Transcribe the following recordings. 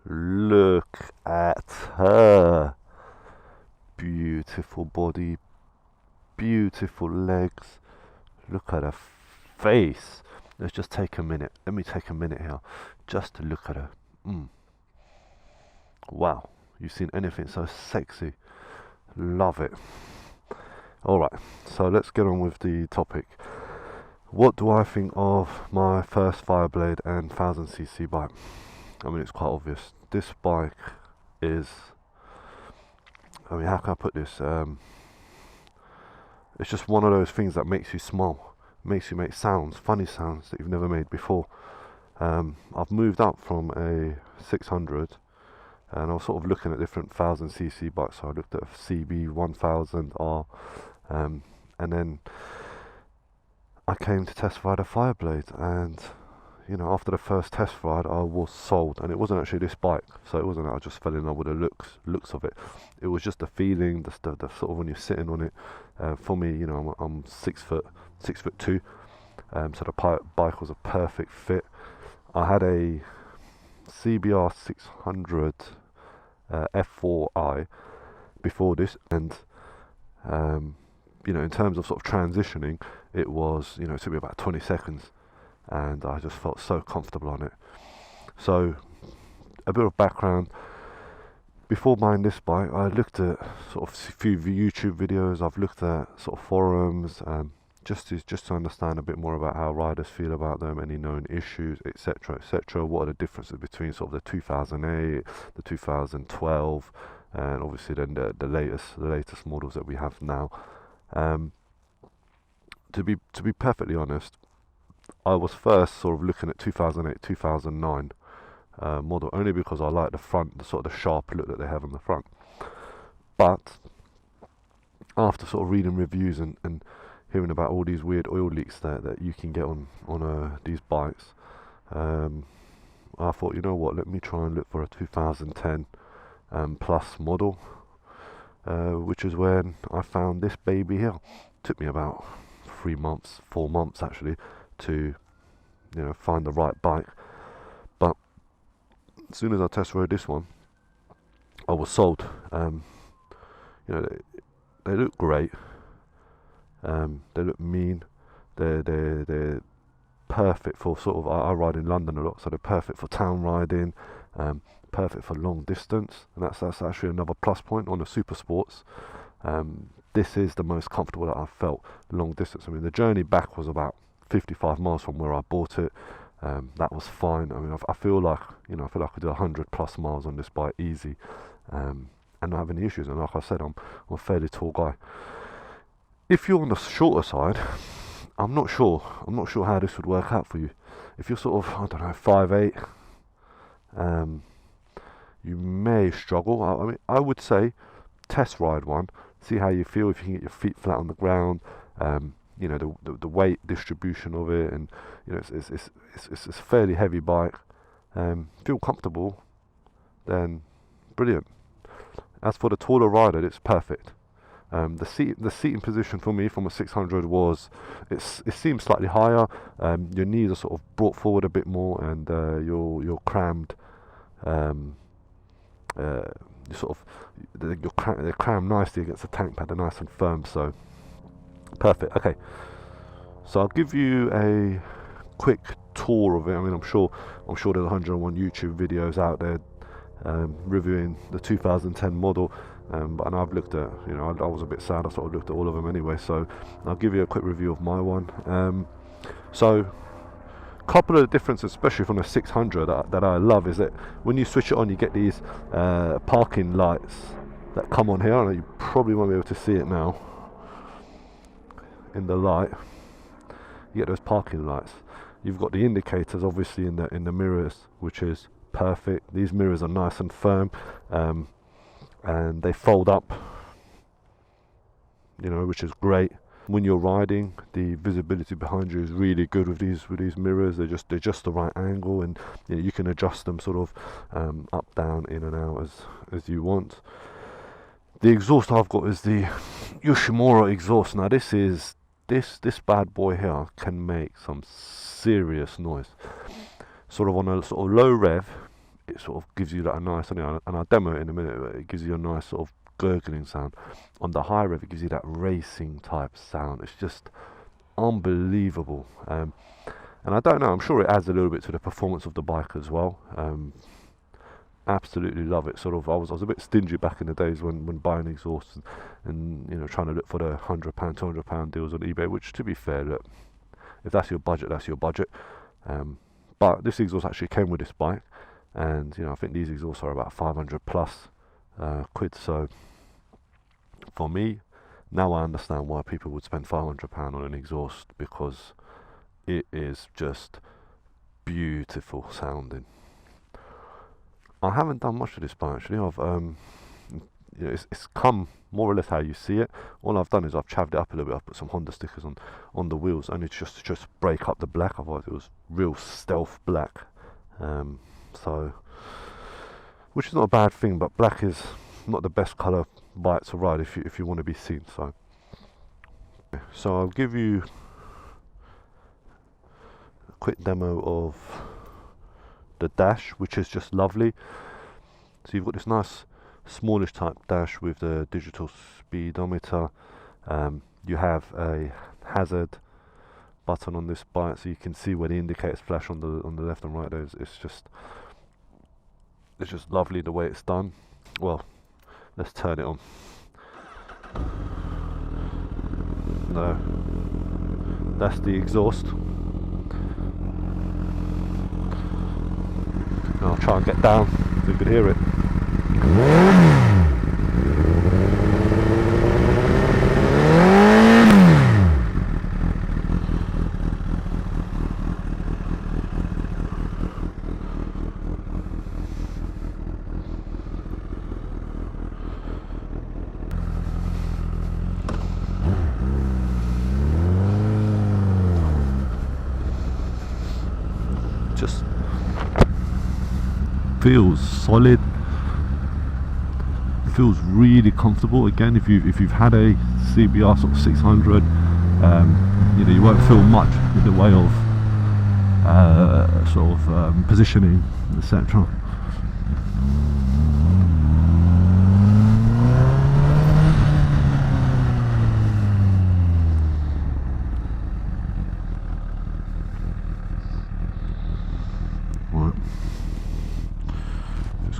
Look at her. Beautiful body, beautiful legs. Look at her face. Let's just take a minute. Let me take a minute here just to look at her. Wow, you've seen anything so sexy. Love it. Alright, so let's get on with the topic. What do I think of my first Fireblade and 1000cc bike? I mean, it's quite obvious. This bike is, I mean, how can I put this? It's just one of those things that makes you smile, makes you make sounds, funny sounds that you've never made before. I've moved up from a 600 and I was sort of looking at different 1000cc bikes. So I looked at a CB 1000R and then I came to test ride a Fireblade, and you know, after the first test ride I was sold. And it wasn't actually this bike, so it wasn't that I just fell in love with the looks of it. It was just the feeling, the sort of when you're sitting on it. For me, you know, I'm 6'2", so the bike was a perfect fit. I had a CBR 600 F4i before this, and you know, in terms of sort of transitioning, it was, you know, it took me about 20 seconds, and I just felt so comfortable on it. So, a bit of background. Before buying this bike, I looked at sort of a few YouTube videos. I've looked at sort of forums, just to understand a bit more about how riders feel about them, any known issues, etc., etc. What are the differences between sort of the 2008, the 2012, and obviously then the latest models that we have now. To be perfectly honest, I was first sort of looking at 2008, 2009 model, only because I like the front, the sort of the sharp look that they have on the front. But after sort of reading reviews and hearing about all these weird oil leaks that you can get on these bikes, I thought, you know what, let me try and look for a 2010 plus model, which is when I found this baby here. Took me about 4 months actually, to, you know, find the right bike. But as soon as I test rode this one, I was sold. You know, they look great. They look mean. They're perfect for sort of, I ride in London a lot, so they're perfect for town riding, perfect for long distance, and that's actually another plus point on the super sports. This is the most comfortable that I've felt long distance. I mean, the journey back was about 55 miles from where I bought it. That was fine. I mean, I feel like, you know, I feel like I could do 100 plus miles on this bike easy, and not have any issues. And like I said, I'm a fairly tall guy. If you're on the shorter side, I'm not sure how this would work out for you. If you're sort of, I don't know, 5'8", you may struggle. I mean, I would say test ride one, see how you feel, if you can get your feet flat on the ground, you know, the weight distribution of it, and you know, it's a fairly heavy bike. Feel comfortable, then brilliant. As for the taller rider, it's perfect. The seating position for me from a 600 was, it seems slightly higher. Your knees are sort of brought forward a bit more, and you're crammed. They're crammed nicely against the tank pad. They're nice and firm, so perfect. Okay, so I'll give you a quick tour of it. I mean, I'm sure there's 101 YouTube videos out there reviewing the 2010 model, and I've looked at, you know, I was a bit sad, I sort of looked at all of them anyway, so I'll give you a quick review of my one. So couple of the differences, especially from the 600, that I love, is that when you switch it on, you get these parking lights that come on here. I know you probably won't be able to see it now in the light. You get those parking lights. You've got the indicators obviously in the mirrors, which is perfect. These mirrors are nice and firm, and they fold up, you know, which is great. When you're riding, the visibility behind you is really good with these mirrors. They're just the right angle, and you know, you can adjust them sort of up, down, in and out as you want. The exhaust I've got is the Yoshimura exhaust. Now this bad boy here can make some serious noise. Sort of on a sort of low rev, it sort of gives you that a nice, and I'll demo it in a minute, but it gives you a nice sort of gurgling sound. On the high rev, it gives you that racing type sound. It's just unbelievable. And I don't know, I'm sure it adds a little bit to the performance of the bike as well. Absolutely love it. Sort of, I was a bit stingy back in the days when buying exhausts, and you know, trying to look for the £100, £200 deals on eBay. Which, to be fair, look, if that's your budget, that's your budget. But this exhaust actually came with this bike, and you know, I think these exhausts are about 500 plus quid. So for me, now I understand why people would spend £500 on an exhaust, because it is just beautiful sounding. I haven't done much of this bike actually. I've you know, it's come more or less how you see it. All I've done is I've chavved it up a little bit. I've put some Honda stickers on the wheels, only just to break up the black. Otherwise it was real stealth black. So, which is not a bad thing, but black is not the best colour bike to ride if you want to be seen. So I'll give you a quick demo of the dash, which is just lovely. So you've got this nice smallish type dash with the digital speedometer. You have a hazard button on this bike, so you can see where the indicators flash on the left and right. It's just lovely the way it's done. Well, let's turn it on. No, that's the exhaust. I'll try and get down so you can hear it. Just feels solid, feels really comfortable. Again, if you've had a CBR sort of 600, you know, you won't feel much in the way of positioning, etc.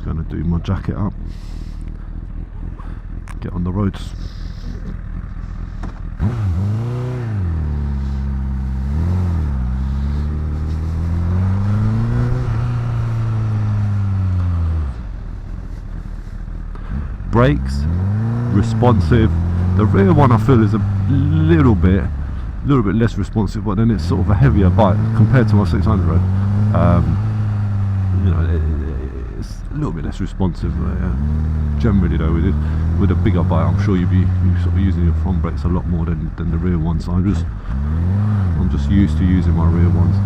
Going to do my jacket up, get on the roads. Brakes responsive. The rear one I feel is a little bit less responsive, but then it's sort of a heavier bike compared to my 600. You know, it's a little bit less responsive. Generally though, with a bigger bike, I'm sure you'll be sort of using your front brakes a lot more than the rear ones. So I'm just used to using my rear ones.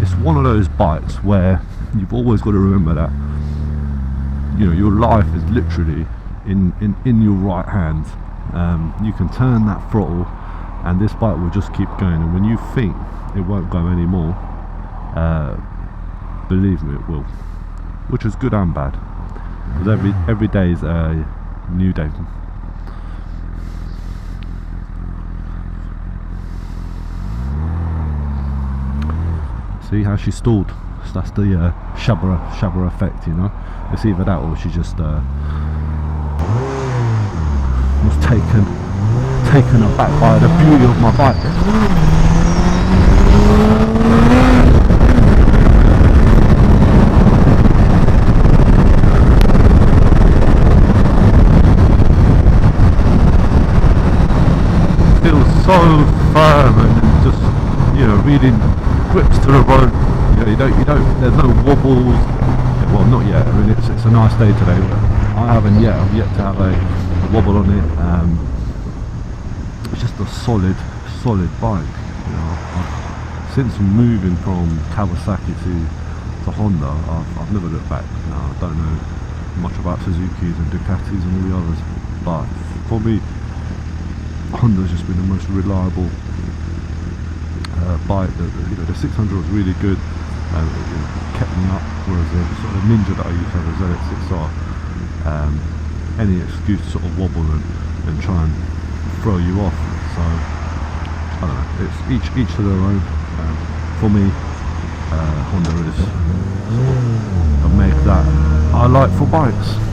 It's one of those bikes where you've always got to remember that, you know, your life is literally in your right hand. You can turn that throttle and this bike will just keep going, and when you think it won't go anymore, believe me, it will, which is good and bad, because every day is a new day. See how she stalled? So that's the Shaba effect, you know. It's either that or she just was taken aback by the beauty of my bike. Feels so firm and just, you know, really grips to the road. You know, there's no wobbles. Well, not yet. I mean, it's a nice day today, but I've yet to have a wobble on it. It's just a solid bike. You know, since moving from Kawasaki to Honda, I've never looked back. Now, I don't know much about Suzuki's and Ducatis and all the others, but for me, Honda's just been the most reliable bike. The 600 was really good, and it kept me up, whereas the sort of Ninja that I used to have, the ZX6R, any excuse to sort of wobble and try and throw you off. So I don't know, it's each to their own. For me, Honda is sort of a make that I like for bikes.